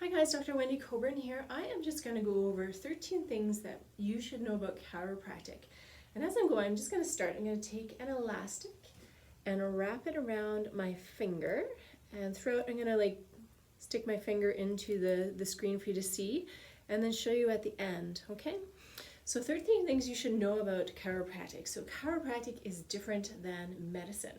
Hi guys, Dr. Wendy Coburn here. I am just going to go over 13 things that you should know about chiropractic. And as I'm going, I'm just going to start. I'm going to take an elastic and wrap it around my finger. And throughout, I'm going to stick my finger into the screen for you to see and then show you at the end, okay? So 13 things you should know about chiropractic. So chiropractic is different than medicine.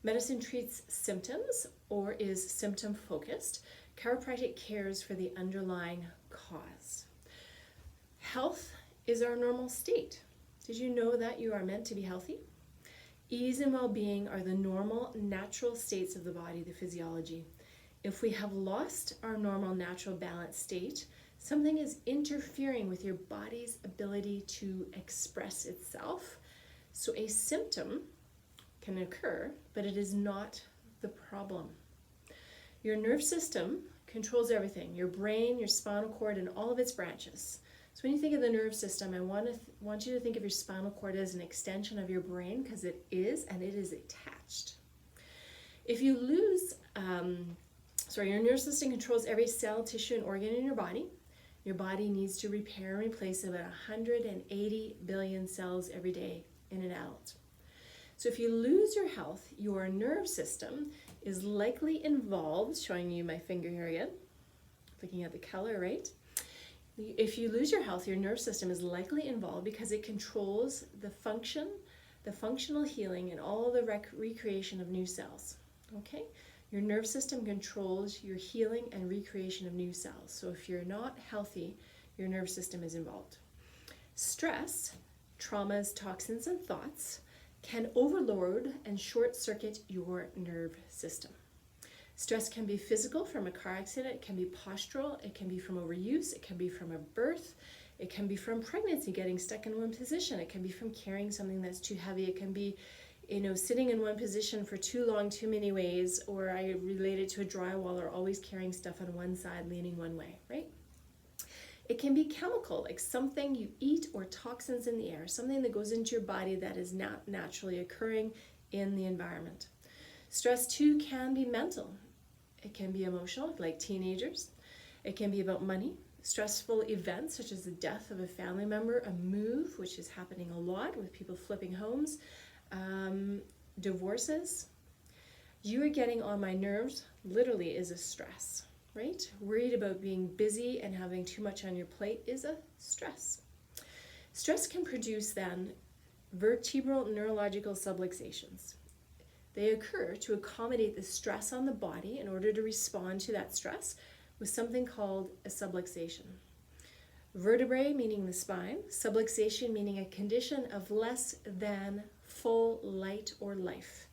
Medicine treats symptoms or is symptom focused. Chiropractic cares for the underlying cause. Health is our normal state. Did you know that you are meant to be healthy? Ease and well-being are the normal, natural states of the body, the physiology. If we have lost our normal, natural balanced state, something is interfering with your body's ability to express itself. So a symptom can occur, but it is not the problem. Your nerve system controls everything, your brain, your spinal cord, and all of its branches. So when you think of the nerve system, I want you to think of your spinal cord as an extension of your brain, because it is, and it is attached. If you lose, your nerve system controls every cell, tissue, and organ in your body. Your body needs to repair and replace about 180 billion cells every day in an adult. So if you lose your health, your nerve system is likely involved, showing you my finger here again, looking at the color, right? If you lose your health, your nerve system is likely involved because it controls the function, the functional healing, and all the recreation of new cells, okay? Your nerve system controls your healing and recreation of new cells. So if you're not healthy, your nerve system is involved. Stress, traumas, toxins, and thoughts can overload and short-circuit your nerve system. Stress can be physical from a car accident, it can be postural, it can be from overuse, it can be from a birth, it can be from pregnancy, getting stuck in one position, it can be from carrying something that's too heavy, it can be sitting in one position for too long, too many ways, or I relate it to a drywall, or always carrying stuff on one side, leaning one way, right? It can be chemical, like something you eat or toxins in the air, something that goes into your body that is not naturally occurring in the environment. Stress too can be mental. It can be emotional, like teenagers. It can be about money. Stressful events such as the death of a family member, a move, which is happening a lot with people flipping homes, divorces. You are getting on my nerves literally is a stress. Right? Worried about being busy and having too much on your plate is a stress. Stress can produce then vertebral neurological subluxations. They occur to accommodate the stress on the body in order to respond to that stress with something called a subluxation. Vertebrae meaning the spine, subluxation meaning a condition of less than full light or life.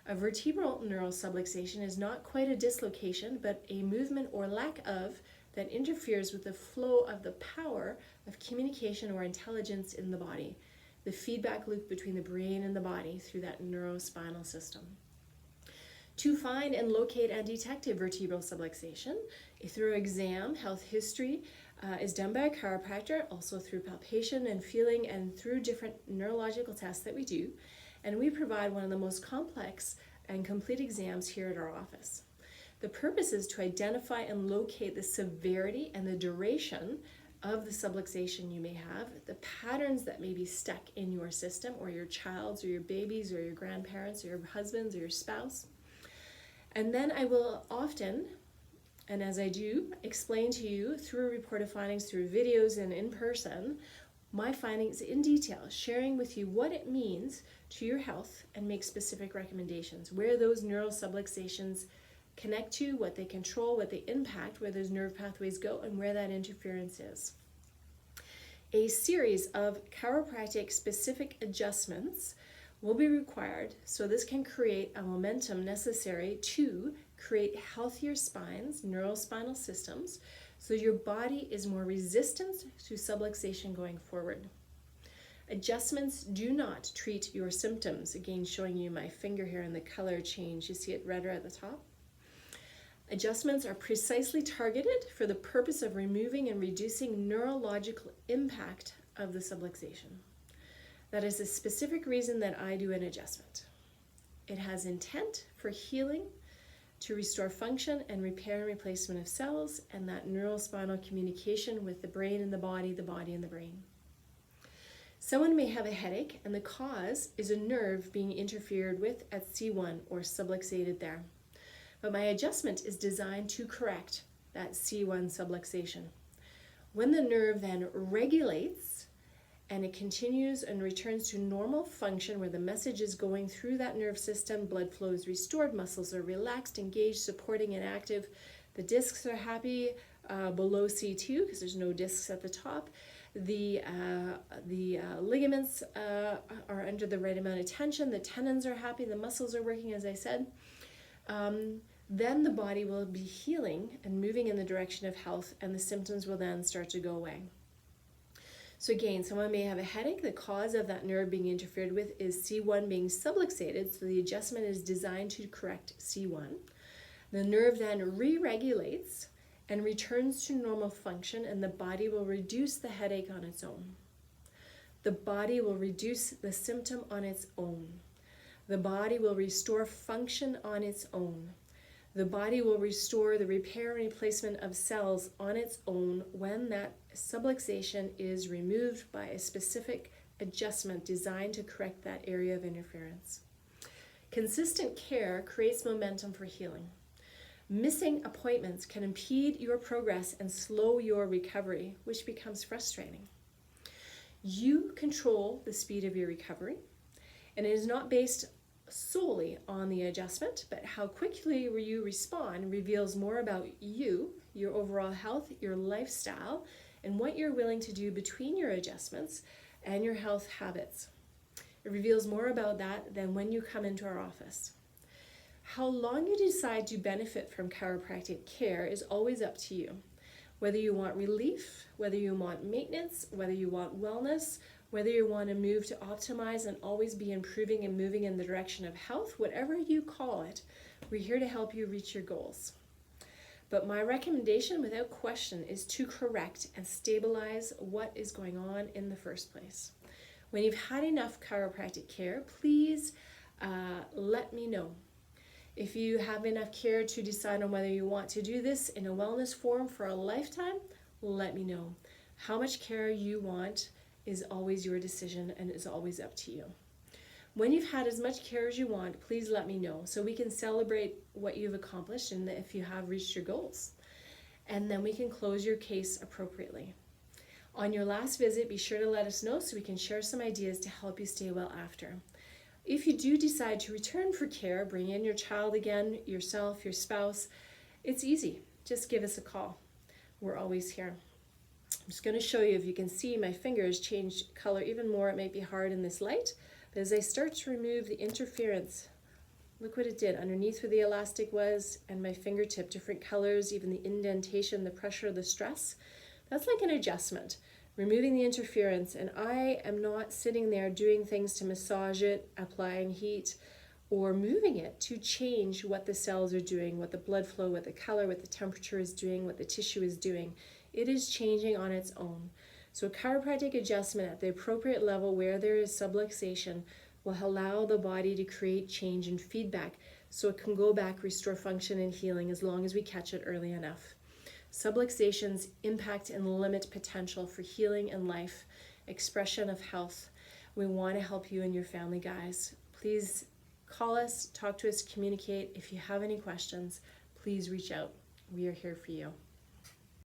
A vertebral neural subluxation is not quite a dislocation, but a movement or lack of that interferes with the flow of the power of communication or intelligence in the body, the feedback loop between the brain and the body through that neurospinal system. To find and locate and detect a vertebral subluxation, a thorough exam, health history, is done by a chiropractor, also through palpation and feeling and through different neurological tests that we do. And we provide one of the most complex and complete exams here at our office. The purpose is to identify and locate the severity and the duration of the subluxation you may have, the patterns that may be stuck in your system or your child's or your baby's or your grandparents or your husband's or your spouse. And then I will often, and as I do, explain to you through a report of findings, through videos and in person, my findings in detail, sharing with you what it means to your health and make specific recommendations, where those neural subluxations connect to, what they control, what they impact, where those nerve pathways go, and where that interference is. A series of chiropractic specific adjustments will be required, so this can create a momentum necessary to create healthier spines, neurospinal systems, so your body is more resistant to subluxation going forward. Adjustments do not treat your symptoms. Again, showing you my finger here and the color change. You see it redder at the top? Adjustments are precisely targeted for the purpose of removing and reducing neurological impact of the subluxation. That is a specific reason that I do an adjustment. It has intent for healing, to restore function and repair and replacement of cells, and that neurospinal communication with the brain and the body and the brain. Someone may have a headache, and the cause is a nerve being interfered with at C1 or subluxated there. But my adjustment is designed to correct that C1 subluxation. When the nerve then regulates and it continues and returns to normal function where the message is going through that nerve system, blood flow is restored, muscles are relaxed, engaged, supporting and active, the discs are happy below C2 because there's no discs at the top, the ligaments are under the right amount of tension, the tendons are happy, the muscles are working as I said, then the body will be healing and moving in the direction of health, and the symptoms will then start to go away. So again, someone may have a headache. The cause of that nerve being interfered with is C1 being subluxated, so the adjustment is designed to correct C1. The nerve then re-regulates and returns to normal function, and the body will reduce the headache on its own. The body will reduce the symptom on its own. The body will restore function on its own. The body will restore the repair and replacement of cells on its own when that subluxation is removed by a specific adjustment designed to correct that area of interference. Consistent care creates momentum for healing. Missing appointments can impede your progress and slow your recovery, which becomes frustrating. You control the speed of your recovery, and it is not based solely on the adjustment, but how quickly you respond reveals more about you, your overall health, your lifestyle, and what you're willing to do between your adjustments and your health habits. It reveals more about that than when you come into our office. How long you decide to benefit from chiropractic care is always up to you. Whether you want relief, whether you want maintenance, whether you want wellness, whether you want to move to optimize and always be improving and moving in the direction of health, whatever you call it, we're here to help you reach your goals. But my recommendation, without question, is to correct and stabilize what is going on in the first place. When you've had enough chiropractic care, please let me know. If you have enough care to decide on whether you want to do this in a wellness form for a lifetime, let me know. How much care you want is always your decision and is always up to you. When you've had as much care as you want, please let me know so we can celebrate what you've accomplished and if you have reached your goals. And then we can close your case appropriately. On your last visit, be sure to let us know so we can share some ideas to help you stay well after. If you do decide to return for care, bring in your child again, yourself, your spouse, it's easy. Just give us a call. We're always here. I'm just going to show you, if you can see my fingers change color even more. It might be hard in this light, but as I start to remove the interference, look what it did underneath where the elastic was and my fingertip, different colors, even the indentation, the pressure, the stress. That's like an adjustment, removing the interference, and I am not sitting there doing things to massage it, applying heat, or moving it to change what the cells are doing, what the blood flow, what the color, what the temperature is doing, what the tissue is doing. It is changing on its own. So a chiropractic adjustment at the appropriate level where there is subluxation will allow the body to create change and feedback so it can go back, restore function and healing as long as we catch it early enough. Subluxations impact and limit potential for healing and life, expression of health. We want to help you and your family, guys. Please call us, talk to us, communicate. If you have any questions, please reach out. We are here for you.